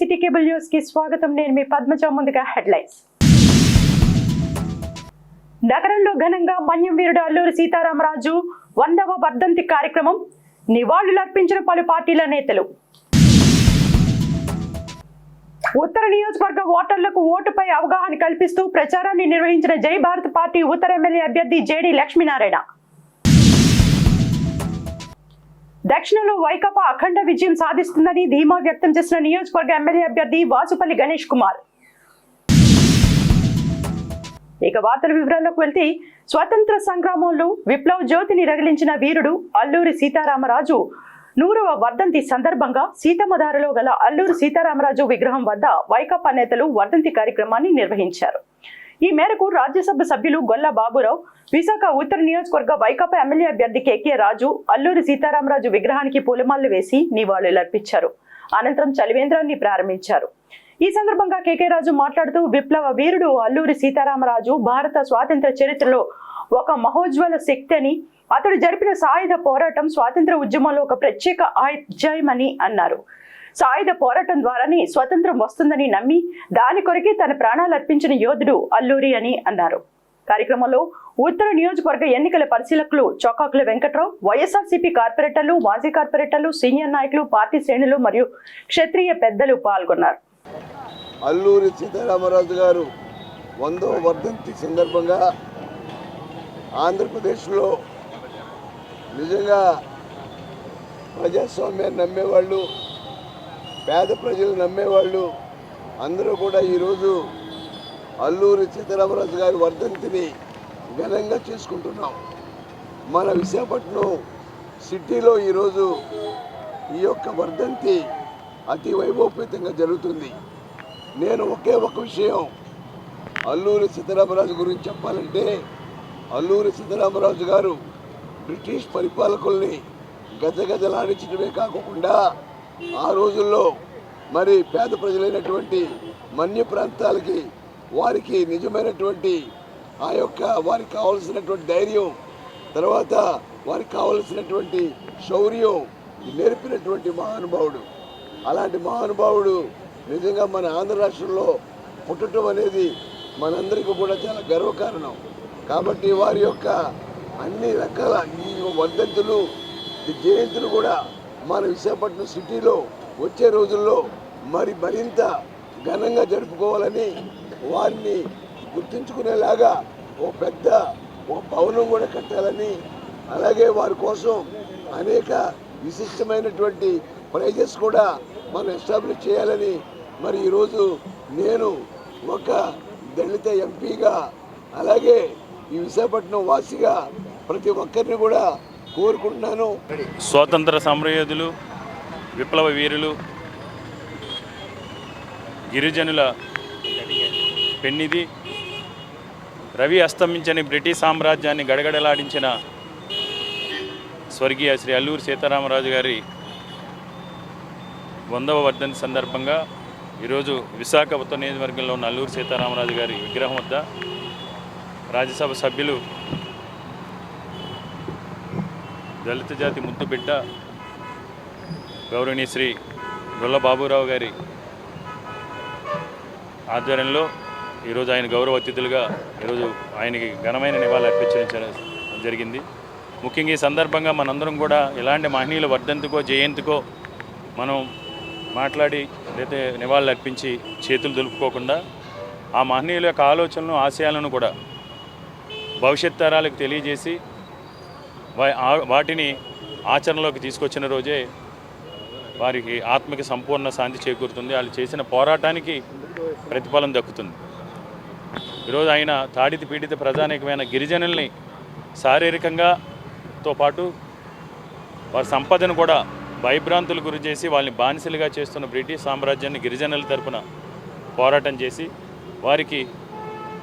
City cable news కి స్వాగతం. నేను మీ పద్మజ. ముందుగా హెడ్లైన్స్. నగరంలో ఘనంగా మన్యం వీరుడు అల్లూరి సీతారామరాజు 100వ వర్ధంతి కార్యక్రమం. నివాళులర్పించిన పలు పార్టీల నేతలు. ఉత్తర నియోజకవర్గ ఓటర్లకు ఓటుపై అవగాహన కల్పిస్తూ ప్రచారాన్ని నిర్వహించిన జై భారత్ పార్టీ ఉత్తర ఎమ్మెల్యే అభ్యర్థి జేడి లక్ష్మీనారాయణ. దక్షిణంలో వైకాపా అఖండ విజయం సాధిస్తుందని ధీమా వ్యక్తం చేసిన నియోజకవర్గ ఎమ్మెల్యే అభ్యర్థి వాసుపల్లి గణేష్ కుమార్. ఇక వార్తల వివరాల్లోకి వెళ్తే, స్వాతంత్ర సంగ్రామంలో విప్లవ జ్యోతిని రగిలించిన వీరుడు అల్లూరి సీతారామరాజు 100వ వర్ధంతి సందర్భంగా సీతమ్మధారలో గల అల్లూరి సీతారామరాజు విగ్రహం వద్ద వైకాపా నేతలు వర్ధంతి కార్యక్రమాన్ని నిర్వహించారు. ఈ మేరకు రాజ్యసభ సభ్యులు గొల్ల బాబురావు, విశాఖ ఉత్తర నియోజకవర్గ వైకాపా ఎమ్మెల్యే అభ్యర్థి కేకే రాజు అల్లూరి సీతారామరాజు విగ్రహానికి పూలమాలలు వేసి నివాళులర్పించారు. అనంతరం చలివేంద్రాన్ని ప్రారంభించారు. ఈ సందర్భంగా కేకే రాజు మాట్లాడుతూ, విప్లవ వీరుడు అల్లూరి సీతారామరాజు భారత స్వాతంత్ర చరిత్రలో ఒక మహోజ్వల శక్తి అని, అతడు జరిపిన సాయుధ పోరాటం స్వాతంత్ర ఉద్యమంలో ఒక ప్రత్యేక అధ్యాయమని అన్నారు. సాయుధ పోరాటం ద్వారానే స్వతంత్రం వస్తుందని నమ్మి దాని కొరకే తన ప్రాణాలు అర్పించిన యోధుడు అల్లూరి అని అన్నారు. కార్యక్రమంలో ఉత్తర నియోజకవర్గ ఎన్నికల పరిశీలకులు చొక్కాకుల వెంకట్రావు, వైఎస్ఆర్సీపీ కార్పొరేటర్లు, మాజీ కార్పొరేటర్లు, సీనియర్ నాయకులు, పార్టీ శ్రేణులు మరియు క్షత్రియ పెద్దలు పాల్గొన్నారు. అల్లూరి సీతారామరాజు గారు 100వ వర్ధంతి సందర్భంగా ఆంధ్రప్రదేశ్లో నిజంగా ప్రజాస్వామ్యాన్ని నమ్మేవాళ్ళు, పేద ప్రజలు నమ్మేవాళ్ళు అందరూ కూడా ఈరోజు అల్లూరి సీతారామరాజు గారి వర్ధంతిని ఘనంగా చేసుకుంటున్నాం. మన విశాఖపట్నం సిటీలో ఈరోజు ఈ యొక్క వర్ధంతి అతి వైభవపేతంగా జరుగుతుంది. నేను ఒకే ఒక విషయం అల్లూరి సీతారామరాజు గురించి చెప్పాలంటే, అల్లూరి సీతారామరాజు గారు బ్రిటిష్ పరిపాలకుల్ని గజగజలాడించడమే కాకుండా ఆ రోజుల్లో మరి పేద ప్రజలైనటువంటి మన్య ప్రాంతాలకి వారికి నిజమైనటువంటి ఆ యొక్క వారికి కావలసినటువంటి ధైర్యం, తర్వాత వారికి కావలసినటువంటి శౌర్యం నేర్పినటువంటి మహానుభావుడు. అలాంటి మహానుభావుడు నిజంగా మన ఆంధ్ర రాష్ట్రంలో పుట్టడం అనేది మనందరికీ కూడా చాలా గర్వకారణం. కాబట్టి వారి యొక్క అన్ని రకాల ఈ వర్ధంతులు, జయంతులు కూడా మన విశాఖపట్నం సిటీలో వచ్చే రోజుల్లో మరింత ఘనంగా జరుపుకోవాలని, వారిని గుర్తుంచుకునేలాగా ఒక భవనం కూడా కట్టాలని, అలాగే వారి కోసం అనేక విశిష్టమైనటువంటి ప్రైజెస్ కూడా మనం ఎస్టాబ్లిష్ చేయాలని మరి ఈరోజు నేను ఒక దళిత ఎంపీగా, అలాగే ఈ విశాఖపట్నం వాసిగా ప్రతి ఒక్కరిని కూడా కోరుకుంటున్నాను. స్వాతంత్ర సమరయోధులు, విప్లవ వీరులు, గిరిజనుల పెన్నిది, రవి అస్తమించని బ్రిటిష్ సామ్రాజ్యాన్ని గడగడలాడించిన స్వర్గీయ శ్రీ అల్లూరి సీతారామరాజు గారి 100వ వర్ధంతి సందర్భంగా ఈరోజు విశాఖ ఉత్తర నియోజకవర్గంలో ఉన్న అల్లూరి సీతారామరాజు గారి విగ్రహం వద్ద రాజ్యసభ సభ్యులు, దళిత జాతి ముద్దుబిడ్డ గౌరవనీయ శ్రీ గొల్ల బాబురావు గారి ఆధ్వర్యంలో ఈరోజు ఆయన గౌరవ అతిథులుగా ఈరోజు ఆయనకి ఘనమైన నివాళులు అర్పించడం జరిగింది. ముఖ్యంగా ఈ సందర్భంగా మనందరం కూడా ఇలాంటి మహనీయుల వర్ధంతికో జయంతికో మనం మాట్లాడి లేదా నివాళులు అర్పించి చేతులు దులుపుకోకుండా ఆ మహనీయుల యొక్క ఆలోచనలు, ఆశయాలను కూడా భవిష్యత్ తరాలకు తెలియజేసి వాటిని ఆచరణలోకి తీసుకొచ్చిన రోజే వారికి ఆత్మకి సంపూర్ణ శాంతి చేకూరుతుంది. వాళ్ళు చేసిన పోరాటానికి ప్రతిఫలం దక్కుతుంది. ఈరోజు ఆయన తాడిత పీడిత ప్రజానీకమైన గిరిజనుల్ని శారీరకంగాతో పాటు వారి సంపదను కూడా భయభ్రాంతులు గురి చేసి వాళ్ళని బానిసలుగా చేస్తున్న బ్రిటిష్ సామ్రాజ్యాన్ని గిరిజనుల తరపున పోరాటం చేసి వారికి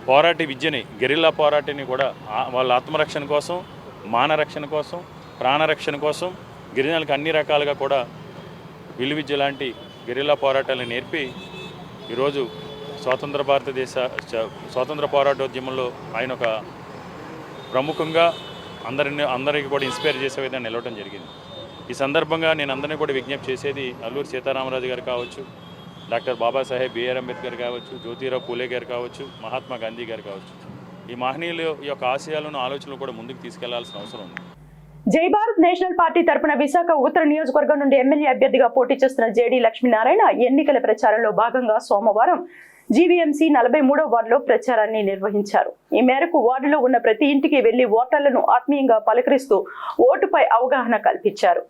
పోరాట విద్యని, గెరిల్లా పోరాటాన్ని కూడా వాళ్ళ ఆత్మరక్షణ కోసం, మానరక్షణ కోసం, ప్రాణరక్షణ కోసం గిరిజనులకు అన్ని రకాలుగా కూడా విలువిద్య లాంటి గెరిల్లా పోరాటాలను నేర్పి ఈరోజు స్వాతంత్ర పోరాటోద్యమంలో ఆయన ఒక ప్రముఖంగా అందరికీ కూడా ఇన్స్పైర్ చేసే విధంగా నిలవడం జరిగింది. ఈ సందర్భంగా నేను అందరినీ కూడా విజ్ఞప్తి చేసేది, అల్లూరి సీతారామరాజు గారు కావచ్చు, డాక్టర్ బాబాసాహెబ్ బిఆర్ అంబేద్కర్ కావచ్చు, జ్యోతిరావు పూలే గారు కావచ్చు, మహాత్మా గాంధీ గారు కావచ్చు. ఈ మహనీయుల యొక్క ఆశయాలను ఆలోచనలు కూడా ముందుకు తీసుకెళ్లాల్సిన అవసరం ఉంది. జై భారత్ నేషనల్ పార్టీ తరపున విశాఖ ఉత్తర నియోజకవర్గం నుండి ఎమ్మెల్యే అభ్యర్థిగా పోటీ చేస్తున్న జేడీ లక్ష్మీనారాయణ ఎన్నికల ప్రచారంలో భాగంగా సోమవారం జీవీఎంసీ 43వ వార్డులో ప్రచారాన్ని నిర్వహించారు. ఈ మేరకు వార్డులో ఉన్న ప్రతి ఇంటికి వెళ్లి ఓటర్లను ఆత్మీయంగా పలకరిస్తూ ఓటుపై అవగాహన కల్పించారు.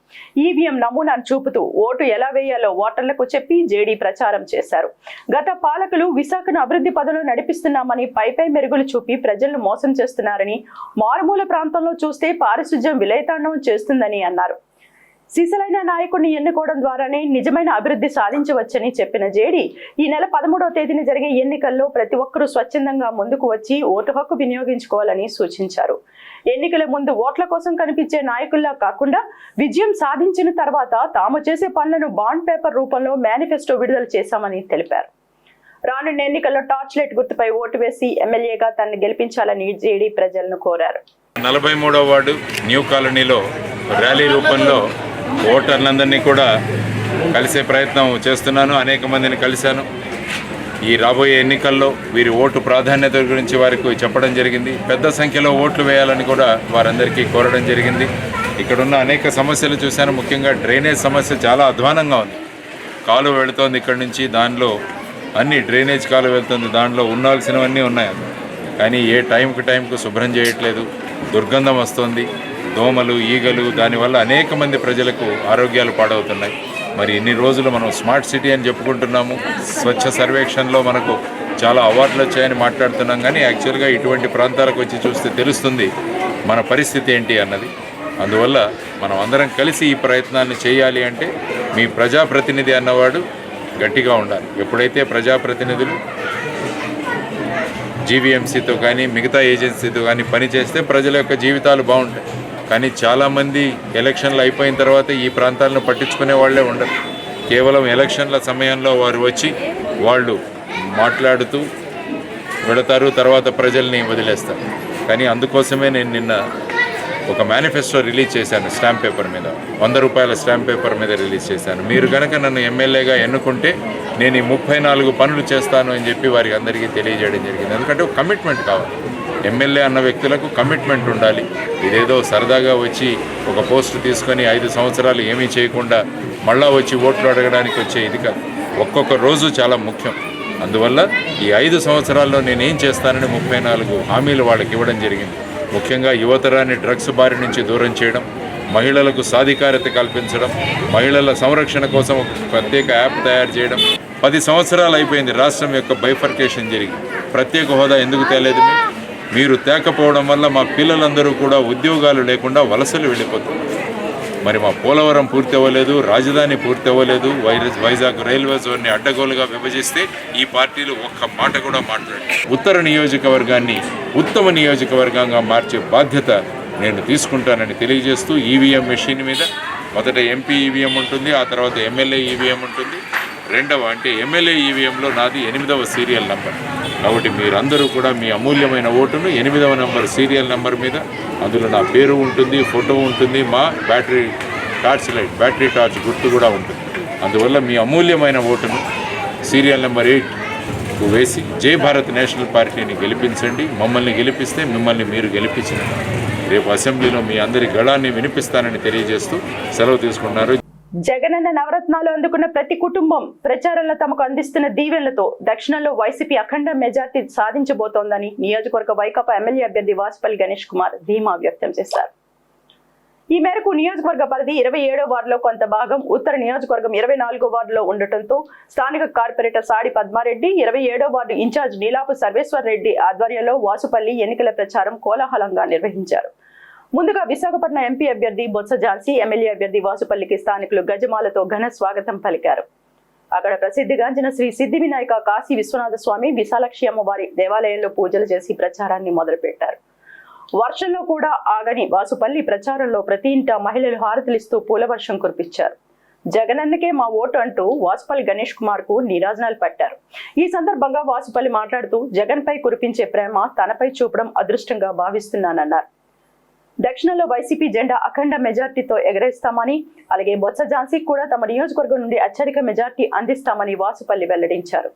ఈవీఎం నమూనాను చూపుతూ ఓటు ఎలా వేయాలో ఓటర్లకు చెప్పి జేడీ ప్రచారం చేశారు. గత పాలకులు విశాఖను అభివృద్ధి పదంలో నడిపిస్తున్నామని పైపై మెరుగులు చూపి ప్రజలను మోసం చేస్తున్నారని, మారుమూల ప్రాంతంలో చూస్తే పారిశుధ్యం విలయతాండవం చేస్తుందని అన్నారు. సీసలైన నాయకుడిని ఎన్నుకోవడం ద్వారానే నిజమైన అభివృద్ధి సాధించవచ్చని చెప్పిన జేడీ ఈ నెల 13వ తేదీన జరిగే ఎన్నికల్లో ప్రతి ఒక్కరూ స్వచ్ఛందంగా ముందుకు వచ్చి ఓటు హక్కు వినియోగించుకోవాలని సూచించారు. ఎన్నికల ముందు ఓట్ల కోసం కనిపించే నాయకుల్లా కాకుండా విజయం సాధించిన తర్వాత తాము చేసే పనులను బాండ్ పేపర్ రూపంలో మేనిఫెస్టో విడుదల చేశామని తెలిపారు. రానున్న ఎన్నికల్లో టార్చ్ లైట్ గుర్తుపై ఓటు వేసి ఎమ్మెల్యేగా తనను గెలిపించాలని జేడీ ప్రజలను కోరారు. 43వ వార్డు న్యూ కాలనీలో ర్యాలీ రూపంలో ఓటర్లందరినీ కూడా కలిసే ప్రయత్నం చేస్తున్నాను. అనేక మందిని కలిశాను. ఈ రాబోయే ఎన్నికల్లో వీరి ఓటు ప్రాధాన్యత గురించి వారికి చెప్పడం జరిగింది. పెద్ద సంఖ్యలో ఓట్లు వేయాలని కూడా వారందరికీ కోరడం జరిగింది. ఇక్కడున్న అనేక సమస్యలు చూశాను. ముఖ్యంగా డ్రైనేజ్ సమస్య చాలా అధ్వానంగా ఉంది. కాలువ వెళుతోంది ఇక్కడి నుంచి, దానిలో అన్ని డ్రైనేజ్ కాలువ వెళ్తుంది, దానిలో ఉండాల్సినవన్నీ ఉన్నాయి. కానీ ఏ టైంకు శుభ్రం చేయట్లేదు. దుర్గంధం వస్తుంది, దోమలు, ఈగలు, దానివల్ల అనేక మంది ప్రజలకు ఆరోగ్యాలు పాడవుతున్నాయి. మరి ఇన్ని రోజులు మనం స్మార్ట్ సిటీ అని చెప్పుకుంటున్నాము, స్వచ్ఛ సర్వేక్షణలో మనకు చాలా అవార్డులు వచ్చాయని మాట్లాడుతున్నాం. కానీ యాక్చువల్గా ఇటువంటి ప్రాంతాలకు వచ్చి చూస్తే తెలుస్తుంది మన పరిస్థితి ఏంటి అన్నది. అందువల్ల మనం అందరం కలిసి ఈ ప్రయత్నాన్ని చేయాలి. అంటే మీ ప్రజాప్రతినిధి అన్నవాడు గట్టిగా ఉండాలి. ఎప్పుడైతే ప్రజాప్రతినిధులు జీవీఎంసీతో కానీ మిగతా ఏజెన్సీతో కానీ పనిచేస్తే ప్రజల యొక్క జీవితాలు బాగుంటాయి. కానీ చాలామంది ఎలక్షన్లు అయిపోయిన తర్వాత ఈ ప్రాంతాలను పట్టించుకునే వాళ్ళే ఉండరు. కేవలం ఎలక్షన్ల సమయంలో వారు వచ్చి వాళ్ళు మాట్లాడుతూ వెళతారు, తర్వాత ప్రజల్ని వదిలేస్తారు. కానీ అందుకోసమే నేను నిన్న ఒక మేనిఫెస్టో రిలీజ్ చేశాను. స్టాంప్ పేపర్ మీద, 100 రూపాయల స్టాంప్ పేపర్ మీద రిలీజ్ చేశాను. మీరు కనుక నన్ను ఎమ్మెల్యేగా ఎన్నుకుంటే నేను ఈ 34 పనులు చేస్తాను అని చెప్పి వారికి అందరికీ తెలియజేయడం జరిగింది. ఎందుకంటే ఒక కమిట్మెంట్ కావాలి. ఎమ్మెల్యే అన్న వ్యక్తులకు కమిట్మెంట్ ఉండాలి. ఇదేదో సరదాగా వచ్చి ఒక పోస్ట్ తీసుకొని 5 సంవత్సరాలు ఏమీ చేయకుండా మళ్ళా వచ్చి ఓట్లు అడగడానికి వచ్చే ఇది కాదు. ఒక్కొక్క రోజు చాలా ముఖ్యం. అందువల్ల ఈ 5 సంవత్సరాల్లో నేనేం చేస్తానని 34 హామీలు వాళ్ళకి ఇవ్వడం జరిగింది. ముఖ్యంగా యువతరాన్ని డ్రగ్స్ బారి నుంచి దూరం చేయడం, మహిళలకు సాధికారత కల్పించడం, మహిళల సంరక్షణ కోసం ఒక ప్రత్యేక యాప్ తయారు చేయడం. 10 సంవత్సరాలు అయిపోయింది రాష్ట్రం యొక్క బైఫర్కేషన్ జరిగి. ప్రత్యేక హోదా ఎందుకు తేలేదు? మీరు తేకపోవడం వల్ల మా పిల్లలందరూ కూడా ఉద్యోగాలు లేకుండా వలసలు వెళ్ళిపోతున్నారు. మరి మా పోలవరం పూర్తి అవ్వలేదు, రాజధాని పూర్తి అవ్వలేదు, వైజాగ్ రైల్వే జోన్ని అడ్డగోలుగా విభజిస్తే ఈ పార్టీలు ఒక్క మాట కూడా మాట్లాడారు. ఉత్తర నియోజకవర్గాన్ని ఉత్తమ నియోజకవర్గంగా మార్చే బాధ్యత నేను తీసుకుంటానని తెలియజేస్తూ ఈవీఎం మెషిన్ మీద మొదట ఎంపీ ఈవీఎం ఉంటుంది, ఆ తర్వాత ఎమ్మెల్యే ఈవీఎం ఉంటుంది. రెండవ అంటే ఎమ్మెల్యే ఈవీఎంలో నాది 8వ సీరియల్ నంబర్. కాబట్టి మీరందరూ కూడా మీ అమూల్యమైన ఓటును 8వ నంబర్ సీరియల్ నంబర్ మీద, అందులో నా పేరు ఉంటుంది, ఫోటో ఉంటుంది, మా బ్యాటరీ టార్చ్ గుర్తు కూడా ఉంటుంది. అందువల్ల మీ అమూల్యమైన ఓటును సీరియల్ నెంబర్ 8కు వేసి జై భారత్ నేషనల్ పార్టీని గెలిపించండి. మమ్మల్ని గెలిపిస్తే మిమ్మల్ని మీరు గెలిపించినట్టు. రేపు అసెంబ్లీలో మీ అందరి గళాన్ని వినిపిస్తానని తెలియజేస్తూ సెలవు తీసుకున్నారు. జగనన్న నవరత్నాలు అందుకున్న ప్రతి కుటుంబం ప్రచారంలో తమకు అందిస్తున్న దీవెనలతో దక్షిణంలో వైసీపీ అఖండ మెజార్టీ సాధించబోతోందని నియోజకవర్గ వైకాపా ఎమ్మెల్యే అభ్యర్థి వాసుపల్లి గణేష్ కుమార్ ధీమా వ్యక్తం చేశారు. ఈ మేరకు నియోజకవర్గ పరిధి 27వ వార్డులో కొంత భాగం, ఉత్తర నియోజకవర్గం 24వ వార్డులో ఉండటంతో స్థానిక కార్పొరేటర్ సాడి పద్మారెడ్డి, 27వ వార్డు ఇన్ఛార్జ్ నీలాపు సర్వేశ్వర్ రెడ్డి ఆధ్వర్యంలో వాసుపల్లి ఎన్నికల ప్రచారం కోలాహలంగా నిర్వహించారు. ముందుగా విశాఖపట్నం ఎంపీ అభ్యర్థి బొత్స ఝాన్సీ, ఎమ్మెల్యే అభ్యర్థి వాసుపల్లికి స్థానికులు గజమాలతో ఘన స్వాగతం పలికారు. అక్కడ ప్రసిద్ధిగాంచిన శ్రీ సిద్ధి వినాయక కాశీ విశ్వనాథ స్వామి విశాలాక్షి అమ్మవారి దేవాలయంలో పూజలు చేసి ప్రచారాన్ని మొదలుపెట్టారు. వర్షంలో కూడా ఆగని వాసుపల్లి ప్రచారంలో ప్రతి ఇంట మహిళలు హారతులిస్తూ పూలవర్షం కురిపించారు. జగనన్నకే మా ఓటు అంటూ వాసుపల్లి గణేష్ కుమార్ కు నీరాజనాలు పట్టారు. ఈ సందర్భంగా వాసుపల్లి మాట్లాడుతూ జగన్ పై కురిపించే ప్రేమ తనపై చూపడం అదృష్టంగా భావిస్తున్నానన్నారు. దక్షిణంలో వైసీపీ జెండా అఖండ మెజార్టీతో ఎగరేస్తామని, అలాగే బొత్స ఝాన్సీకి కూడా తమ నియోజకవర్గం నుండి అత్యధిక మెజార్టీ అందిస్తామని వాసుపల్లి వెల్లడించారు.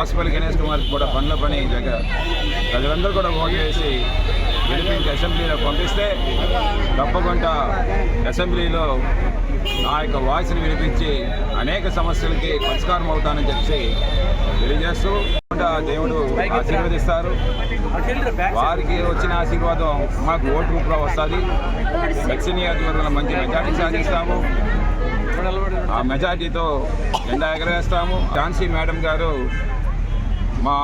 వాసుపల్లి గణేష్ కుమార్ కూడా పనుల పని ప్రజలందరూ కూడా ఓటు వేసి గెలిపించి అసెంబ్లీలో పంపిస్తే తప్పకుండా అసెంబ్లీలో నా యొక్క వాయిస్ని వినిపించి అనేక సమస్యలకి పరిష్కారం అవుతానని చెప్పి తెలియజేస్తూ దేవుడు ఆశీర్వదిస్తారు. వారికి వచ్చిన ఆశీర్వాదం మాకు ఓటు రూపంలో వస్తుంది. దక్షిణ నియోజకవర్గంలో మంచి మెజార్టీ సాధిస్తాము. ఆ మెజార్టీతో జెండా ఎగరేస్తాము. ఝాన్సీ మేడం గారు మా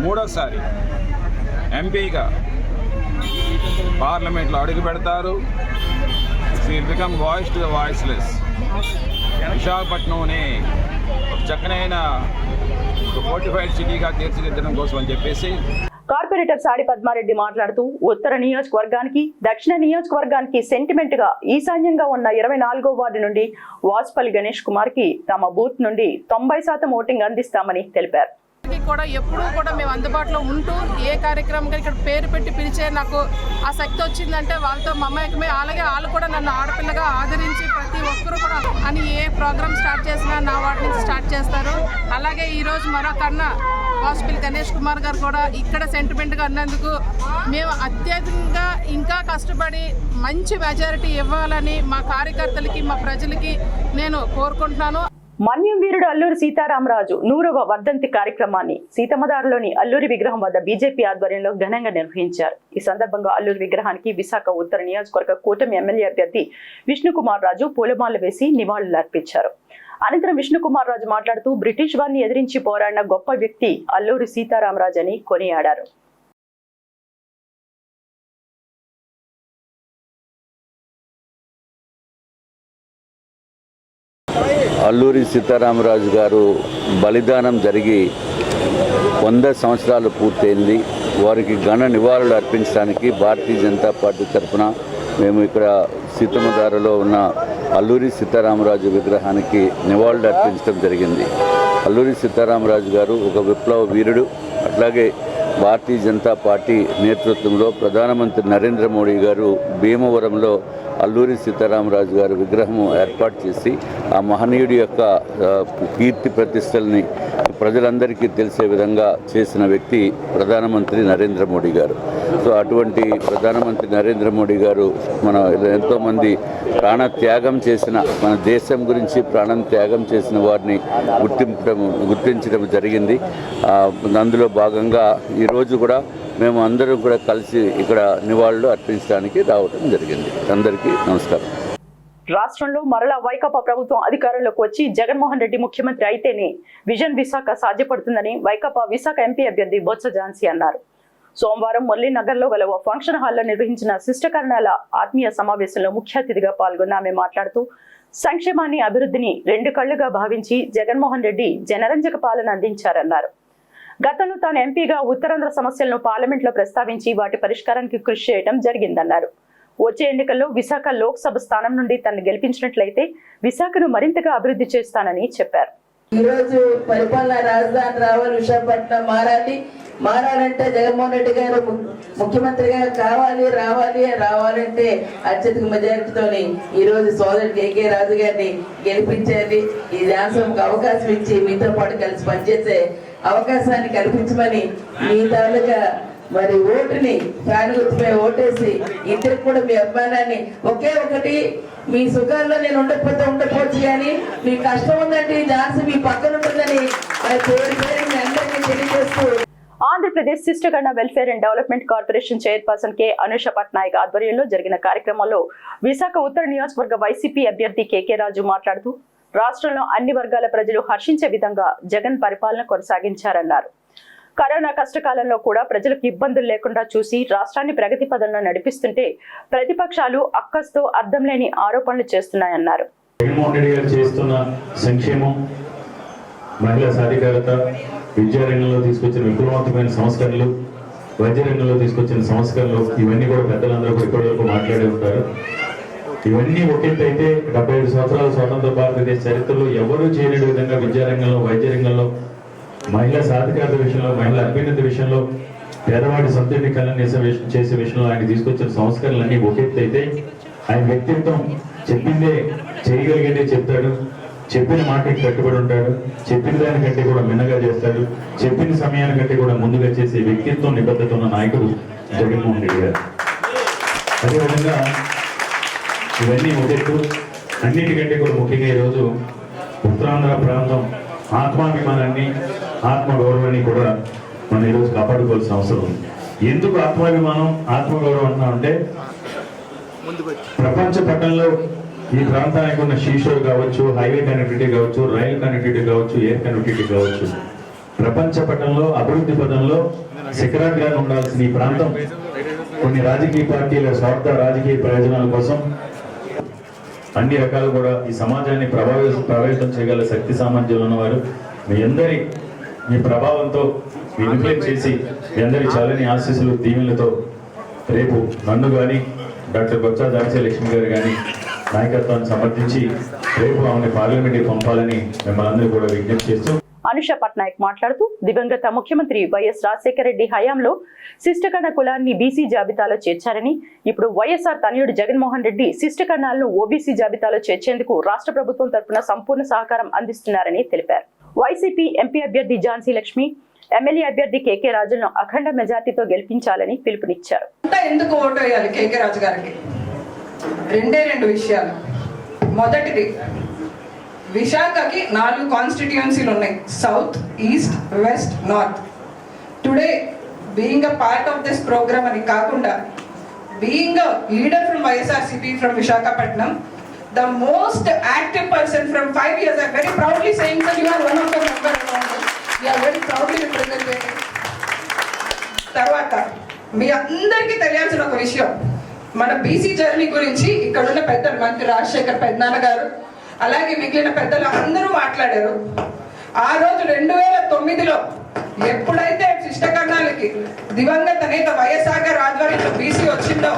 మూడోసారి ఎంపీగా పార్లమెంట్లో అడుగు పెడతారు. Will become voice to the voiceless. విశాఖపట్నంని చక్కనైన ఫోర్టిఫైడ్ సిటీగా తీర్చిదిద్దడం కోసం అని చెప్పేసి కార్పొరేటర్ సాడి పద్మారెడ్డి మాట్లాడుతూ ఉత్తర నియోజకవర్గానికి, దక్షిణ నియోజకవర్గానికి సెంటిమెంట్ గా ఈశాన్యంగా ఉన్న 24వ వార్డు నుండి వాసుపల్లి గణేష్ కుమార్ కి తమ బూత్ నుండి 90% ఓటింగ్ అందిస్తామని తెలిపారు. కూడా ఎప్పుడూ కూడా మేము అందుబాటులో ఉంటూ ఏ కార్యక్రమం ఇక్కడ పేరు పెట్టి పిలిచే నాకు ఆ శక్తి వచ్చిందంటే వాళ్ళతో మమ్మకమే. అలాగే వాళ్ళు కూడా నన్ను ఆడపిల్లగా ఆదరించి ప్రతి ఒక్కరూ కూడా అని ఏ ప్రోగ్రామ్ స్టార్ట్ చేసినా నా వాటి నుంచి స్టార్ట్ చేస్తారు. అలాగే ఈరోజు మరొకన్నా వాసుపల్లి గణేష్ కుమార్ గారు కూడా ఇక్కడ సెంటిమెంట్గా అన్నందుకు మేము అత్యధికంగా ఇంకా కష్టపడి మంచి మెజారిటీ ఇవ్వాలని మా కార్యకర్తలకి, మా ప్రజలకి నేను కోరుకుంటున్నాను. మన్యం వీరుడు అల్లూరి సీతారామరాజు 100వ వర్ధంతి కార్యక్రమాన్ని సీతమ్మదారులోని అల్లూరి విగ్రహం వద్ద బీజేపీ ఆధ్వర్యంలో ఘనంగా నిర్వహించారు. ఈ సందర్భంగా అల్లూరి విగ్రహానికి విశాఖ ఉత్తర నియోజకవర్గ కూటమి ఎమ్మెల్యే అభ్యర్థి విష్ణుకుమార్ రాజు పూలమాలలు వేసి నివాళులర్పించారు. అనంతరం విష్ణుకుమార్ రాజు మాట్లాడుతూ బ్రిటిష్ వారిని ఎదిరించి పోరాడిన గొప్ప వ్యక్తి అల్లూరి సీతారామరాజు అని కొనియాడారు. అల్లూరి సీతారామరాజు గారు బలిదానం జరిగి 100 సంవత్సరాలు పూర్తయింది. వారికి ఘన నివాళులు అర్పించడానికి భారతీయ జనతా పార్టీ తరఫున మేము ఇక్కడ సీతమ్మదారులో ఉన్న అల్లూరి సీతారామరాజు విగ్రహానికి నివాళులు అర్పించడం జరిగింది. అల్లూరి సీతారామరాజు గారు ఒక విప్లవ వీరుడు. అట్లాగే భారతీయ జనతా పార్టీ నేతృత్వంలో ప్రధానమంత్రి నరేంద్ర మోడీ గారు భీమవరంలో అల్లూరి సీతారామరాజు గారి విగ్రహం ఏర్పాటు చేసి ఆ మహనీయుడి యొక్క కీర్తి ప్రతిష్టల్ని ప్రజలందరికీ తెలిసే విధంగా చేసిన వ్యక్తి ప్రధానమంత్రి నరేంద్ర మోడీ గారు. సో అటువంటి ప్రధానమంత్రి నరేంద్ర మోడీ గారు మన ఎంతోమంది ప్రాణత్యాగం చేసిన, మన దేశం గురించి ప్రాణం త్యాగం చేసిన వారిని గుర్తించడం జరిగింది. అందులో భాగంగా ఈరోజు కూడా మేము అందరం కూడా కలిసి ఇక్కడ నివాళులు అర్పించడానికి రావడం జరిగింది. అందరికీ నమస్కారం. రాష్ట్రంలో మరలా వైకాపా ప్రభుత్వం అధికారంలోకి వచ్చి జగన్మోహన్ రెడ్డి ముఖ్యమంత్రి అయితేనే విజన్ విశాఖ సాధ్యపడుతుందని వైకాపా విశాఖ ఎంపీ అభ్యర్థి బొత్స ఝాన్సీ అన్నారు. సోమవారం మురళీనగర్లో గల ఓ ఫంక్షన్ హాల్లో నిర్వహించిన శిష్టకరణాల ఆత్మీయ సమావేశంలో ముఖ్య అతిథిగా పాల్గొన్న ఆమె మాట్లాడుతూ సంక్షేమాన్ని, అభివృద్ధిని 2 కళ్లుగా భావించి జగన్మోహన్ రెడ్డి జనరంజక పాలన అందించారన్నారు. గతంలో తాను ఎంపీగా ఉత్తరాంధ్ర సమస్యలను పార్లమెంట్లో ప్రస్తావించి వాటి పరిష్కారానికి కృషి చేయడం జరిగిందన్నారు. వచ్చే ఎన్నికల్లో విశాఖ లోక్సభ స్థానం నుండి తనను గెలిపించినట్లయితే విశాఖను మరింతగా అభివృద్ధి చేస్తానని చెప్పారు. ఈరోజు పరిపాలన రాజధాని రావాలి, విశాఖపట్నం మారాలంటే జగన్మోహన్ రెడ్డి గారు ముఖ్యమంత్రిగా రావాలంటే అత్యధిక మెజారిటీతోని ఈ రోజు సోదరుడు కేకే రాజు గారిని గెలిపించాలి. ఈ ధ్యానంకి అవకాశం ఇచ్చి మీతో పాటు కలిసి పనిచేసే అవకాశాన్ని కల్పించమని మీ తాలూకా మరి ఓటుని ఫ్యాన్ గుర్తుపై ఓటేసి ఇద్దరికి కూడా మీ అభిమానాన్ని ఒకే ఒకటి, మీ సుఖాల్లో నేను ఉండకపోవచ్చు కానీ మీ కష్టం ఉందంటే ఝాన్సీ మీ పక్కన ఉంటుందని పేరు మీ అందరికీ తెలియజేస్తూ Andhra Pradesh Shishtagana welfare and development corporation chairperson K Anusha Patnaik ఆధ్వర్యంలో జరిగిన కార్యక్రమంలో విశాఖ ఉత్తర నియోజకవర్గ వైసీపీ అభ్యర్థి కేకే రాజు మాట్లాడుతూ రాష్ట్రంలో అన్ని వర్గాల ప్రజలు హర్షించే విధంగా జగన్ పరిపాలన కొనసాగించారన్నారు. కరోనా కష్టకాలంలో కూడా ప్రజలకు ఇబ్బందులు లేకుండా చూసి రాష్ట్రాన్ని ప్రగతి పదంలో నడిపిస్తుంటే ప్రతిపక్షాలు అక్కస్తో అర్థం లేని ఆరోపణలు చేస్తున్నాయన్నారు. జగన్మోహన్ రెడ్డి గారు చేస్తున్న సంక్షేమం, మహిళా సాధికారత, విద్యారంగంలో తీసుకొచ్చిన విప్లవాత్మకమైన సంస్కరణలు, వైద్య రంగంలో తీసుకొచ్చిన సంస్కరణలు, ఇవన్నీ కూడా పెద్దలందరూ ఇప్పటివరకు మాట్లాడి ఉంటారు. ఇవన్నీ ఒకంతైతే 75 సంవత్సరాల స్వతంత్ర భారతదేశ చరిత్రలో ఎవరూ చేయలేని విధంగా విద్యారంగంలో, వైద్య రంగంలో, మహిళా సాధికారత విషయంలో, మహిళా అభ్యున్నతి విషయంలో పేదవాడి సొంతటి కళని చేసే విషయంలో ఆయన తీసుకొచ్చిన సంస్కరణలన్నీ ఒక ఎత్తు అయితే, ఆయన వ్యక్తిత్వం చెప్పిందే చేయగలిగేదే చెప్తాడు, చెప్పిన మాటకి కట్టుబడి ఉంటాడు, చెప్పిన దానికంటే కూడా మిన్నగా చేస్తాడు, చెప్పిన సమయానికంటే కూడా ముందుగా చేసే వ్యక్తిత్వం నిబద్ధత ఉన్న నాయకుడు జగన్మోహన్ రెడ్డి గారు. అదేవిధంగా ఇవన్నీ ఒకటెత్తు, అన్నిటికంటే కూడా ముఖ్యంగా ఈరోజు ఉత్తరాంధ్ర ప్రాంతం ఆత్మాభిమానాన్ని, ఆత్మగౌరవాన్ని కూడా మనం ఈరోజు కాపాడుకోవాల్సిన అవసరం ఉంది. ఎందుకు ఆత్మాభిమానం, ఆత్మగౌరవం అంటున్నామంటే, ప్రపంచ పటంలో ఈ ప్రాంతానికి ఉన్న షీషోర్ కావచ్చు, హైవే కనెక్టివిటీ కావచ్చు, రైల్ కనెక్టివిటీ కావచ్చు, ఎయిర్ కనెక్టివిటీ కావచ్చు, ప్రపంచ పటంలో అభివృద్ధి పదంలో శిఖరాగ్రాన్ని ఉండాల్సిన ఈ ప్రాంతం కొన్ని రాజకీయ పార్టీల స్వార్థ రాజకీయ ప్రయోజనాల కోసం అన్ని రకాలు కూడా ఈ సమాజాన్ని ప్రభావితం చేయగల శక్తి సామర్థ్యాలు ఉన్నవారు మీ ప్రభావంతో ఇన్ఫ్లుయెన్స్ చేసి మీ అందరి చాలని ఆశీస్సులు దీవెనలతో రేపు నన్ను కానీ డాక్టర్ బొత్స ఝాన్సీ లక్ష్మి గారు కానీ నాయకత్వాన్ని సమర్థించి రేపు ఆమె పార్లమెంట్కి పంపాలని మిమ్మల్ని అందరూ కూడా విజ్ఞప్తి చేస్తూ అనుష పట్నాయక్ మాట్లాడుతూ, దివంగత ముఖ్యమంత్రి వైఎస్ రాజశేఖర రెడ్డి హయాంలో శిష్టకణ కులాన్ని బీసీ జాబితాలో చేర్చారని, ఇప్పుడు వైఎస్ఆర్ తనయుడు జగన్మోహన్ రెడ్డి శిష్టకణాలను ఓబీసీ జాబితాలో చేర్చేందుకు రాష్ట్ర ప్రభుత్వం తరఫున సంపూర్ణ సహకారం అందిస్తున్నారని తెలిపారు. వైసీపీ ఎంపీ అభ్యర్థి ఝాన్సీ లక్ష్మి, ఎమ్మెల్యే అభ్యర్థి కేకే రాజులను అఖండ మెజార్టీతో గెలిపించాలని పిలుపునిచ్చారు. ఎందుకు ఓటు వేయాలి కేకే రాజు గారికి? రెండు విషయాలు. మొదటిది, విశాఖకి 4 కాన్స్టిట్యుయెన్సీలు ఉన్నాయి, south, east, west, north. Today being a part of this programme అని కాకుండా, being a leader from YSRCP from Visakhapatnam, the most active person from 5 years, I'm very proudly saying that you are one of the members around us. We are very proudly represented. తర్వాత మీ అందరికీ తెలియాల్సిన ఒక విషయం, మన BC journey గురించి ఇక్కడున్న పెద్దలు, మంత్రి రాజశేఖర్ పెద్దనాన్న గారు, అలాగే మిగిలిన పెద్దలు అందరూ మాట్లాడారు. ఆ రోజు 2009లో ఎప్పుడైతే శిష్టకర్ణాలకి దివంగత నేత వైఎస్ఆర్ గారి ఆధ్వర్యంలో బీసీ వచ్చిందో,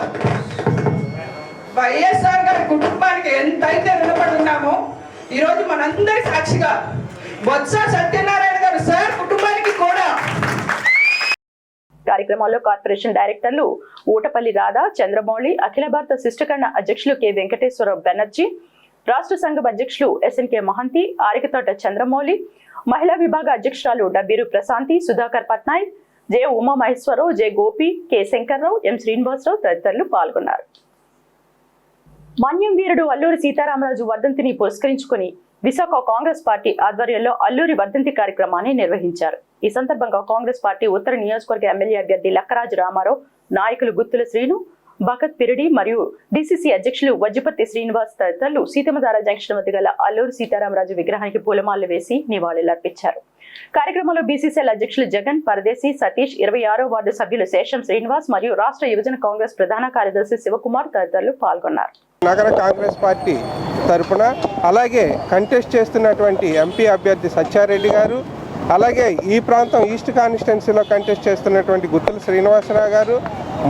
వైఎస్ఆర్ గారి కుటుంబానికి ఎంతైతే రుణపడి ఉన్నామో, ఈరోజు మనందరి సాక్షిగా బొత్స సత్యనారాయణ గారు సార్ కుటుంబానికి కూడా. కార్యక్రమంలో కార్పొరేషన్ డైరెక్టర్లు ఊటపల్లి రాధా, చంద్రమౌళి, అఖిల భారత శిష్టకర్ణ అధ్యక్షులు కె వెంకటేశ్వరరావు బెనర్జీ, రాష్ట్ర సంఘం అధ్యక్షులు ఎస్ఎన్కే మహంతి, ఆరికతోట చంద్రమౌళి, మహిళా విభాగ అధ్యక్షురాలు Dabbiru Prashanti, Sudhakar Patnaik, J Umamaheswararao, J Gopi, K Sankararao, M Srinivasarao తదితరులు పాల్గొన్నారు. మన్యం వీరుడు అల్లూరి సీతారామరాజు వర్ధంతిని పురస్కరించుకుని విశాఖ కాంగ్రెస్ పార్టీ ఆధ్వర్యంలో అల్లూరి వర్ధంతి కార్యక్రమాన్ని నిర్వహించారు. ఈ సందర్భంగా కాంగ్రెస్ పార్టీ ఉత్తర నియోజకవర్గ ఎమ్మెల్యే అభ్యర్థి లక్కరాజు రామారావు, నాయకులు గుత్తుల శ్రీను, భగత్ పిరిడి మరియు డిసిసి అధ్యక్షులు వజ్జపర్తి శ్రీనివాస్ తదితరులు సీతమ్మధార జంక్షన్ వద్ద గల అల్లూరి సీతారామరాజు విగ్రహానికి పూలమాలలు వేసి నివాళులర్పించారు. కార్యక్రమంలో బీసీసీఎల్ అధ్యక్షులు జగన్, పరదేశి, సతీష్, 26వ వార్డు సభ్యులు శేషం శ్రీనివాస్ మరియు రాష్ట్ర యువజన కాంగ్రెస్ ప్రధాన కార్యదర్శి శివకుమార్ తదితరులు పాల్గొన్నారు. నగర కాంగ్రెస్ పార్టీ తరఫున అలాగే కంటెస్ట్ చేస్తున్నటువంటి ఎంపీ అభ్యర్థి సత్యారెడ్డి గారు, అలాగే ఈ ప్రాంతం ఈస్ట్ కాన్స్టిట్యున్సీలో కంటెస్ట్ చేస్తున్నటువంటి గుత్తుల శ్రీనివాసరావు గారు,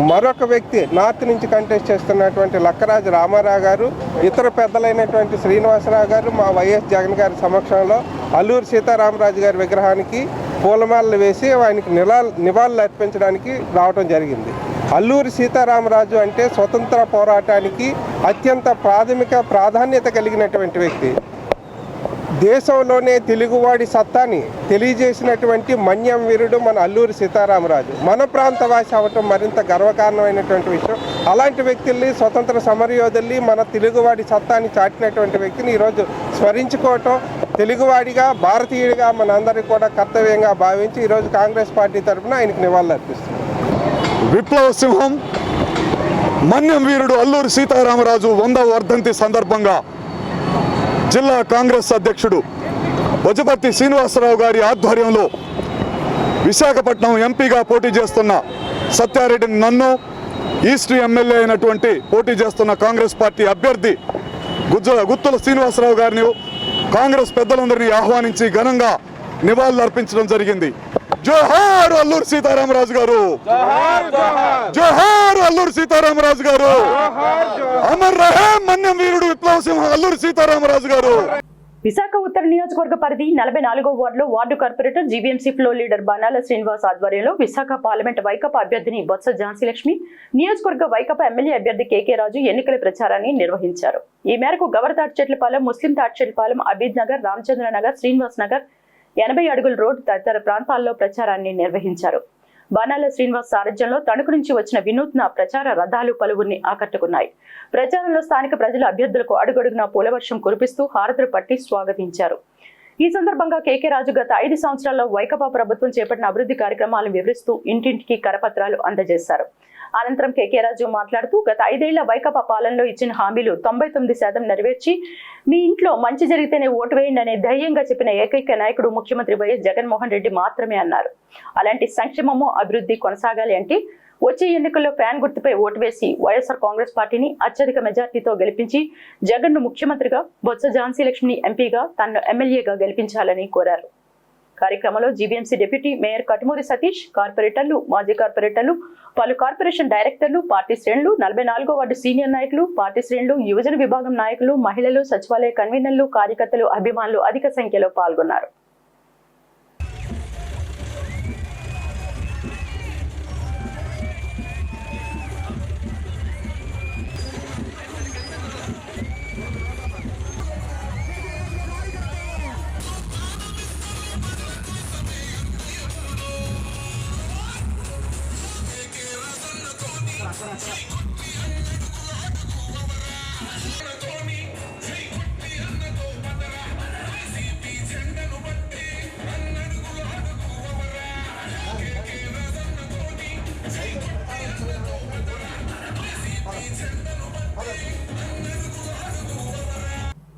మరొక వ్యక్తి నార్త్ నుంచి కంటెస్ట్ చేస్తున్నటువంటి లక్కరాజు రామారావు గారు, ఇతర పెద్దలైనటువంటి శ్రీనివాసరావు గారు మా వైఎస్ జగన్ గారి సమక్షంలో అల్లూరి సీతారామరాజు గారి విగ్రహానికి పూలమాలలు వేసి ఆయనకి నివాళులు అర్పించడానికి రావడం జరిగింది. అల్లూరి సీతారామరాజు అంటే స్వతంత్ర పోరాటానికి అత్యంత ప్రాధాన్యత కలిగినటువంటి వ్యక్తి. దేశంలోనే తెలుగువాడి సత్తాని తెలియజేసినటువంటి మన్యం వీరుడు మన అల్లూరి సీతారామరాజు. మన ప్రాంతవాసి అవటం మరింత గర్వకారణమైనటువంటి విషయం. అలాంటి వ్యక్తుల్ని, స్వతంత్ర సమరయోధుల్ని, మన తెలుగువాడి సత్తాని చాటినటువంటి వ్యక్తిని ఈరోజు స్మరించుకోవటం తెలుగువాడిగా, భారతీయుడిగా మనందరికీ కూడా కర్తవ్యంగా భావించి ఈరోజు కాంగ్రెస్ పార్టీ తరఫున ఆయనకు నివాళులు అర్పిస్తున్నాం. విప్లవ సింహం మన్యం వీరుడు అల్లూరి సీతారామరాజు 100వ వర్ధంతి సందర్భంగా జిల్లా కాంగ్రెస్ అధ్యక్షుడు వజ్జపర్తి శ్రీనివాసరావు గారి ఆధ్వర్యంలో విశాఖపట్నం ఎంపీగా పోటీ చేస్తున్న సత్యారెడ్డిని, నన్ను ఈస్ట్ ఎమ్మెల్యే అయినటువంటి పోటీ చేస్తున్న కాంగ్రెస్ పార్టీ అభ్యర్థి గుత్తుల శ్రీనివాసరావు గారిని, కాంగ్రెస్ పెద్దలందరినీ ఆహ్వానించి ఘనంగా నివాళులు అర్పించడం జరిగింది. జోహార్ అల్లూరి సీతారామరాజు గారు, జోహార్ అల్లూరి సీతారామరాజు గారు, అమర్ రహే మన్యం వీరుడు విప్లవ సింహ అల్లూరి సీతారామరాజు గారు. విశాఖ ఉత్తర నియోజకవర్గ పరిధి 44వ వార్డులో ward corporator GVMC flow leader బనాల Srinivas ఆధ్వర్యంలో విశాఖ పార్లమెంట్ వైకాపా అభ్యర్థిని బొత్స ఝాన్సీ లక్ష్మి, నియోజకవర్గ వైకాపా ఎమ్మెల్యే అభ్యర్థి కేకే రాజు ఎన్నికల ప్రచారాన్ని నిర్వహించారు. ఈ మేరకు గవర్ తాటిచెట్లపాలెం, ముస్లిం తాటిచెట్లపాలెం, అబీద్ నగర్, రామచంద్ర నగర్, శ్రీనివాస్ నగర్, 80 అడుగుల రోడ్ తదితర ప్రాంతాల్లో ప్రచారాన్ని నిర్వహించారు. బాణాల శ్రీనివాస్ సారథ్యంలో తణుకు నుంచి వచ్చిన వినూత్న ప్రచార రథాలు పలువురిని ఆకట్టుకున్నాయి. ప్రచారంలో స్థానిక ప్రజలు అభ్యర్థులకు అడుగడుగునా పూలవర్షం కురిపిస్తూ హారతులు పట్టి స్వాగతించారు. ఈ సందర్భంగా కేకే రాజు గత 5 సంవత్సరాల్లో వైకాపా ప్రభుత్వం చేపట్టిన అభివృద్ధి కార్యక్రమాలను వివరిస్తూ ఇంటింటికి కరపత్రాలు అందజేశారు. అనంతరం కేకే రాజు మాట్లాడుతూ గత 5 ఏళ్ల వైకాపా పాలనలో ఇచ్చిన హామీలు 99% నెరవేర్చి మీ ఇంట్లో మంచి జరిగితేనే ఓటు వేయండి అనే ధైర్యంగా చెప్పిన ఏకైక నాయకుడు ముఖ్యమంత్రి వైఎస్ జగన్మోహన్ రెడ్డి మాత్రమే అన్నారు. అలాంటి సంక్షేమము అభివృద్ధి కొనసాగాలి అంటే వచ్చే ఎన్నికల్లో ఫ్యాన్ గుర్తుపై ఓటు వేసి వైఎస్ఆర్ కాంగ్రెస్ పార్టీని అత్యధిక మెజార్టీతో గెలిపించి జగన్ను ముఖ్యమంత్రిగా, బొత్స ఝాన్సీ లక్ష్మిని ఎంపీగా, తనను ఎమ్మెల్యేగా గెలిపించాలని కోరారు. కార్యక్రమంలో GBMC deputy mayor Katumuri Satish, కార్పొరేటర్లు, మాజీ కార్పొరేటర్లు, పలు కార్పొరేషన్ డైరెక్టర్లు, పార్టీ శ్రేణులు, 44వ వార్డు సీనియర్ నాయకులు, పార్టీ శ్రేణులు, యువజన విభాగం నాయకులు, మహిళలు, సచివాలయ కన్వీనర్లు, కార్యకర్తలు, అభిమానులు అధిక సంఖ్యలో పాల్గొన్నారు.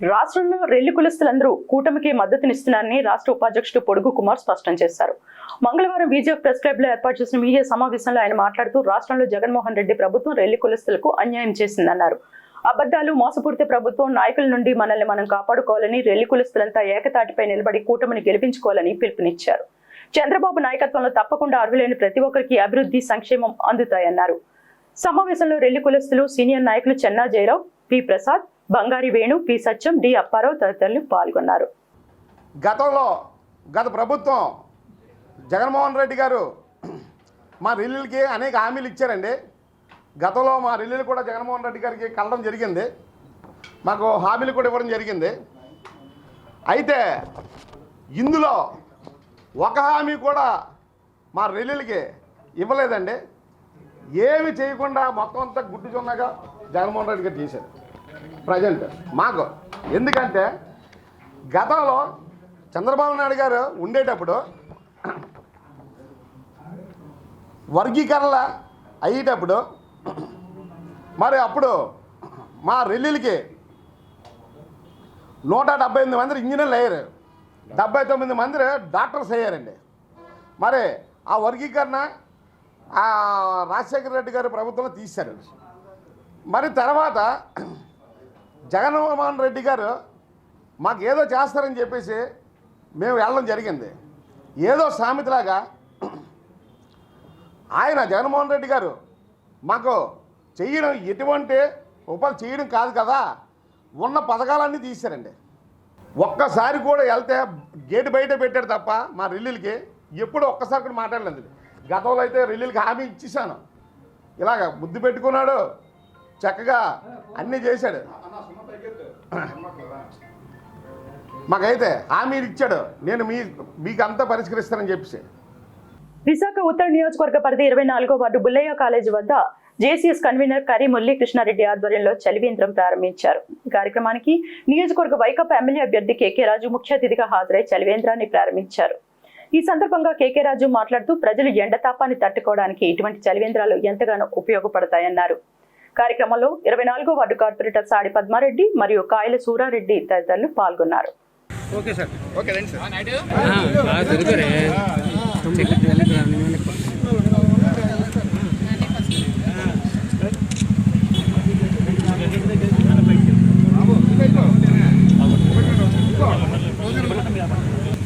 రాష్ట్రంలో రెల్లి కులస్తులందరూ కూటమికి మద్దతునిస్తున్నారని రాష్ట్ర ఉపాధ్యక్షుడు పొడుగు కుమార్ స్పష్టం చేశారు. మంగళవారం బీజేపీ ప్రెస్ క్లబ్ లో ఏర్పాటు చేసిన మీడియా సమావేశంలో ఆయన మాట్లాడుతూ రాష్ట్రంలో జగన్మోహన్ రెడ్డి ప్రభుత్వం రెల్లి కులస్తులకు అన్యాయం చేసిందన్నారు. అబద్దాలు, మోసపూరిత ప్రభుత్వం నాయకుల నుండి మనల్ని మనం కాపాడుకోవాలని, రెల్లి కులస్తులంతా ఏకతాటిపై నిలబడి కూటమిని గెలిపించుకోవాలని పిలుపునిచ్చారు. చంద్రబాబు నాయకత్వంలో తప్పకుండా అర్హులైన ప్రతి ఒక్కరికి అభివృద్ధి, సంక్షేమం అందుతాయన్నారు. సమావేశంలో రెల్లి కులస్తులు సీనియర్ నాయకులు చెన్నా జయరావు, పి ప్రసాద్, బంగారి వేణు, పి సత్యం, డి అప్పారావు తదితరులు పాల్గొన్నారు. గత ప్రభుత్వం జగన్మోహన్ రెడ్డి గారు మా రెల్లులకి అనేక హామీలు ఇచ్చారండి. గతంలో మా రెల్లులు కూడా జగన్మోహన్ రెడ్డి గారికి కలడం జరిగింది, మాకు హామీలు కూడా ఇవ్వడం జరిగింది. అయితే ఇందులో ఒక హామీ కూడా మా రెల్లులకి ఇవ్వలేదండి. ఏమి చేయకుండా మొత్తం అంతా గుడ్డు చున్నగా జగన్మోహన్ రెడ్డి గారు చేశారు ప్రజెంట్ మాకు. ఎందుకంటే గతంలో చంద్రబాబు నాయుడు గారు ఉండేటప్పుడు వర్గీకరణ అయ్యేటప్పుడు మరి అప్పుడు మా రెల్లీలకి 178 మంది ఇంజనీర్లు అయ్యారు, 79 మంది డాక్టర్స్ అయ్యారండి. మరి ఆ వర్గీకరణ రాజశేఖర రెడ్డి గారు ప్రభుత్వంలో తీశారు. మరి తర్వాత జగన్మోహన్ రెడ్డి గారు మాకు ఏదో చేస్తారని చెప్పేసి మేము వెళ్ళడం జరిగింది. ఏదో సామెతలాగా ఆయన జగన్మోహన్ రెడ్డి గారు మాకు చేయడం ఎటువంటి ఉపాధి చేయడం కాదు కదా, ఉన్న పథకాలన్నీ తీశారండి. ఒక్కసారి కూడా వెళ్తే గేటు బయట పెట్టాడు తప్ప మా రెల్లీలకి ఎప్పుడు ఒక్కసారి కూడా మాట్లాడలేదు. గతంలో అయితే రెల్లీలకి హామీ ఇచ్చేసాను, ఇలాగ ముద్దు పెట్టుకున్నాడు, చక్కగా అన్నీ చేశాడు, మాకైతే హామీలు ఇచ్చాడు, నేను మీకు అంతా పరిష్కరిస్తానని చెప్పేసి. విశాఖ ఉత్తర నియోజకవర్గ పరిధి 24వ వార్డు బుల్లయ్య కాలేజీ వద్ద జేసీఎస్ కన్వీనర్ కరీ మురళీ కృష్ణారెడ్డి ఆధ్వర్యంలో చలివేంద్రం ప్రారంభించారు. ఈ కార్యక్రమానికి నియోజకవర్గ వైకాపా ఎమ్మెల్యే అభ్యర్థి కేకే రాజు ముఖ్య అతిథిగా హాజరై చలివేంద్రాన్ని ప్రారంభించారు. ఈ సందర్భంగా కేకే రాజు మాట్లాడుతూ ప్రజలు ఎండతాపాన్ని తట్టుకోవడానికి ఇటువంటి చలివేంద్రాలు ఎంతగానో ఉపయోగపడతాయన్నారు. కార్యక్రమంలో 24వ వార్డు కార్పొరేటర్ సాడి పద్మారెడ్డి మరియు కాయల సూరారెడ్డి తదితరులు పాల్గొన్నారు.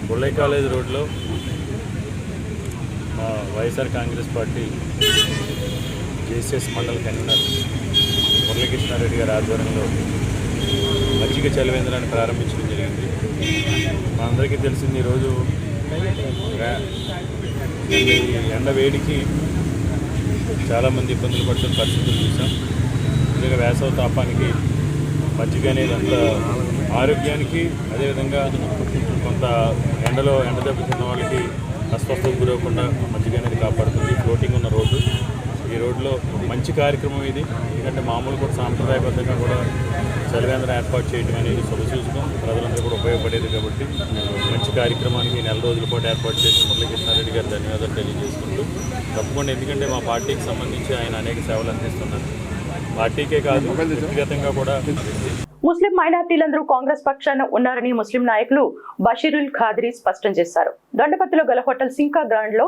బుల్లయ్య కాలేజ్ రోడ్లో వైఎస్ఆర్ కాంగ్రెస్ పార్టీ జేసీఎస్ మండల కన్వీనర్ మురళీకృష్ణారెడ్డి గారి ఆధ్వర్యంలో మజ్జిగ చలివేంద్రాన్ని ప్రారంభించడం జరిగింది. మా అందరికీ తెలిసింది ఈరోజు ఎండ వేడికి చాలామంది ఇబ్బందులు పడుతున్న పరిస్థితులు చూసాం. నిజంగా వేసవి తాపానికి మజ్జిగ అనేది అంత ఆరోగ్యానికి, అదేవిధంగా కొంత ఎండ దెబ్బతిన్న వాళ్ళకి అస్వస్థతకు గురవకుండా మజ్జిగ అనేది కాపాడుతుంది. ఫ్లోటింగ్ ఉన్న రోడ్డు, ఈ రోడ్లో మంచి కార్యక్రమం ఇది. ఎందుకంటే మామూలు కూడా సాంప్రదాయబద్ధంగా కూడా చలివేంద్రం ఏర్పాటు చేయడం అనేది శుభసూచకం, ప్రజలందరూ కూడా ఉపయోగపడేది. కాబట్టి మంచి కార్యక్రమానికి నెల రోజుల పాటు ఏర్పాటు చేసిన మురళీకృష్ణారెడ్డి గారు ధన్యవాదాలు తెలియజేసుకుంటూ తప్పకుండా, ఎందుకంటే మా పార్టీకి సంబంధించి ఆయన అనేక సేవలు అందిస్తున్నారు. పార్టీకే కాదు, వ్యక్తిగతంగా కూడా. ముస్లిం మైనార్టీలందరూ కాంగ్రెస్ పక్షాన ఉన్నారని ముస్లిం నాయకులు బషీరుల్ ఖాద్రీ స్పష్టం చేశారు. దొండపర్తిలో గల హోటల్ సింకా గ్రౌండ్ లో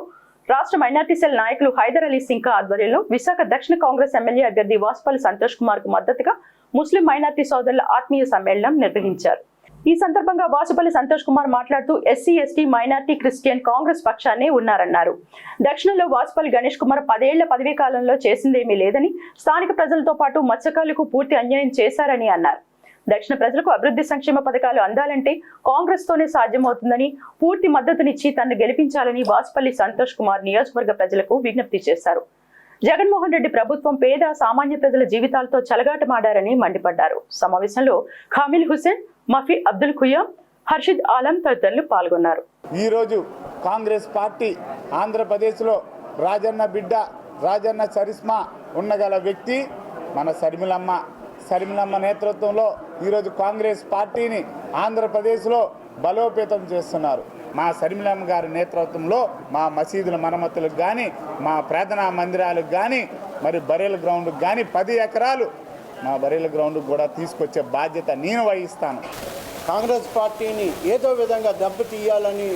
రాష్ట్ర మైనార్టీ సెల్ నాయకులు హైదర్ అలీ సింకా ఆధ్వర్యంలో విశాఖ దక్షిణ కాంగ్రెస్ ఎమ్మెల్యే అభ్యర్థి వాసుపల్లి సంతోష్ కుమార్ కు మద్దతుగా ముస్లిం మైనార్టీ సోదరుల ఆత్మీయ సమ్మేళనం నిర్వహించారు. ఈ సందర్భంగా వాసుపల్లి సంతోష్ కుమార్ మాట్లాడుతూ SC, ST, minority, Christian Congress పక్షాన్నే ఉన్నారన్నారు. దక్షిణంలో వాసుపల్లి గణేష్ కుమార్ 10 ఏళ్ల పదవీ కాలంలో చేసిందేమీ లేదని, స్థానిక ప్రజలతో పాటు మత్స్యకారులకు పూర్తి అన్యాయం చేశారని అన్నారు. దక్షిణ ప్రజలకు అభివృద్ధి సంక్షేమ పథకాలు అందాలంటే కాంగ్రెస్ తోనే సాధ్యమవుతుందని, పూర్తి మద్దతునిచ్చి తనను గెలిపించాలని వాసుపల్లి సంతోష్ కుమార్ నియోజకవర్గ ప్రజలకు విజ్ఞప్తి చేశారు. జగన్మోహన్ రెడ్డి ప్రభుత్వం పేద సామాన్య ప్రజల జీవితాలతో చెలగాటమాడారని మండిపడ్డారు. సమావేశంలో ఖామిల్ హుసేన్, మఫీ అబ్దుల్ ఖుయాం, హర్షిద్ ఆలం తదితరులు పాల్గొన్నారు. ఈరోజు కాంగ్రెస్ పార్టీ ఆంధ్రప్రదేశ్లో రాజన్న బిడ్డ, రాజన్న చరిస్మా ఉన్నగల వ్యక్తి మన శర్మిలమ్మ నేతృత్వంలో ఈరోజు కాంగ్రెస్ పార్టీని ఆంధ్రప్రదేశ్లో బలోపేతం చేస్తున్నారు. మా శర్మిలమ్మ గారి నేతృత్వంలో మా మసీదుల మరమ్మతులకు కానీ, మా ప్రార్థనా మందిరాలకు కానీ, మరి బరేల గ్రౌండ్కి కానీ 10 ఎకరాలు మా బరేల గ్రౌండ్కి కూడా తీసుకొచ్చే బాధ్యత నేను వహిస్తాను. కాంగ్రెస్ పార్టీని ఏదో విధంగా దెబ్బతీయాలని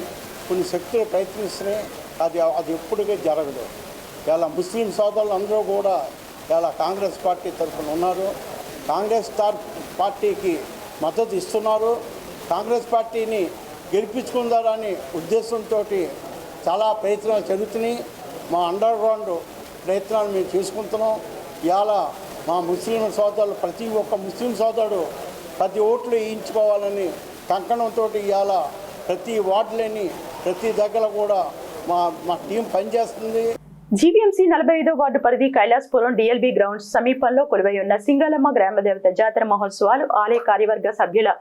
కొన్ని శక్తులు ప్రయత్నిస్తున్నాయి. అది ఎప్పుడుగా జరగదు. ఇలా ముస్లిం సోదరులు అందరూ కూడా ఇలా కాంగ్రెస్ పార్టీ తరఫున ఉన్నారు. కాంగ్రెస్ పార్టీకి మద్దతు ఇస్తున్నారు. కాంగ్రెస్ పార్టీని గెలిపించుకుందారని ఉద్దేశంతో చాలా ప్రయత్నాలు జరుగుతున్నాయి. మా అండర్ గ్రౌండ్ ప్రయత్నాలు మేము చేసుకుంటున్నాం. ఇవాళ మా ముస్లిం సోదరులు, ప్రతి ఒక్క ముస్లిం సోదరుడు 10 ఓట్లు వేయించుకోవాలని కంకణంతో ఇవాళ ప్రతి వార్డులని ప్రతి దగ్గర కూడా మా టీం పనిచేస్తుంది. జీవీఎంసీ 45వ వార్డు పరిధి కైలాసపురం డిఎల్బీ గ్రౌండ్స్ సమీపంలో కొలువై ఉన్న సింగాలమ్మ గ్రామదేవత జాతర మహోత్సవాలు ఆలయ కార్యవర్గ సభ్యుల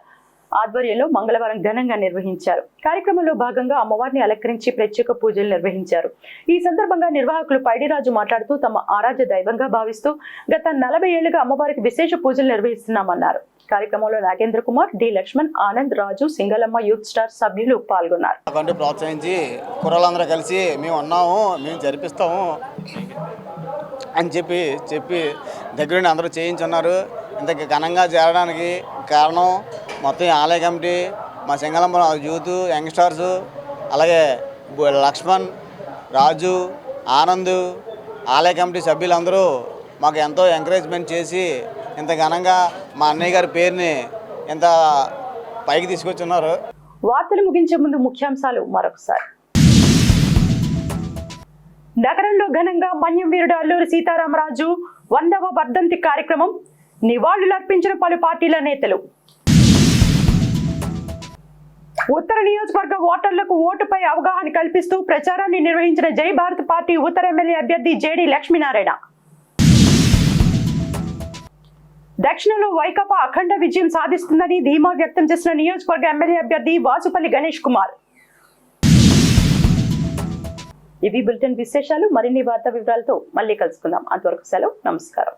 ఆధ్వర్యంలో మంగళవారం ఘనంగా నిర్వహించారు. కార్యక్రమంలో భాగంగా అమ్మవారిని అలంకరించి ప్రత్యేక పూజలు నిర్వహించారు. ఈ సందర్భంగా నిర్వాహకులు పైడిరాజు మాట్లాడుతూ తమ ఆరాధ్య దైవంగా భావిస్తూ గత 40 ఏళ్లుగా అమ్మవారికి విశేష పూజలు నిర్వహిస్తున్నామన్నారు. కార్యక్రమంలో నాగేంద్ర కుమార్, డి లక్ష్మణ్, ఆనంద్, రాజు, సింగలమ్మ యూత్ స్టార్ సభ్యులు పాల్గొన్నారు. ప్రోత్సహించి కుర్రలందరూ కలిసి మేము ఉన్నాము, మేము జరిపిస్తాము అని చెప్పి దగ్గరుండి అందరూ చేయించున్నారు. ఇంత ఘనంగా చేరడానికి కారణం మొత్తం ఆలయ కమిటీ, మా సింగలమ్మ యూత్, యంగ్స్టర్స్, అలాగే లక్ష్మణ్, రాజు, ఆనంద్, ఆలయ కమిటీ సభ్యులందరూ మాకు ఎంతో ఎంకరేజ్మెంట్ చేసి ఇంత ఘనంగా మా అన్నయ్య గారి పేరుని ఇంత పైకి తీసుకొచ్చున్నారు. వార్తలు ముగించే ముందు ముఖ్యాంశాలు మరొకసారి. నగరంలో ఘనంగా మన్యం వీరుడు అల్లూరి సీతారామరాజు 100వ వర్ధంతి కార్యక్రమం, నివాళులర్పించిన పలు పార్టీల నేతలు. ఉత్తర నియోజకవర్గ ఓటర్లకు ఓటుపై అవగాహన కల్పిస్తూ ప్రచారాన్ని నిర్వహించిన జై భారత్ పార్టీ ఉత్తర ఎమ్మెల్యే అభ్యర్థి జేడి లక్ష్మీనారాయణ. దక్షిణంలో వైకాపా అఖండ విజయం సాధిస్తుందని ధీమా వ్యక్తం చేసిన నియోజకవర్గ ఎమ్మెల్యే అభ్యర్థి వాసుపల్లి గణేష్ కుమార్. ఇవి బులెటిన్ విశేషాలు. మరిన్ని వార్తా వివరాలతో మళ్ళీ కలుసుకుందాం. అంతవరకు సెలవు, నమస్కారం.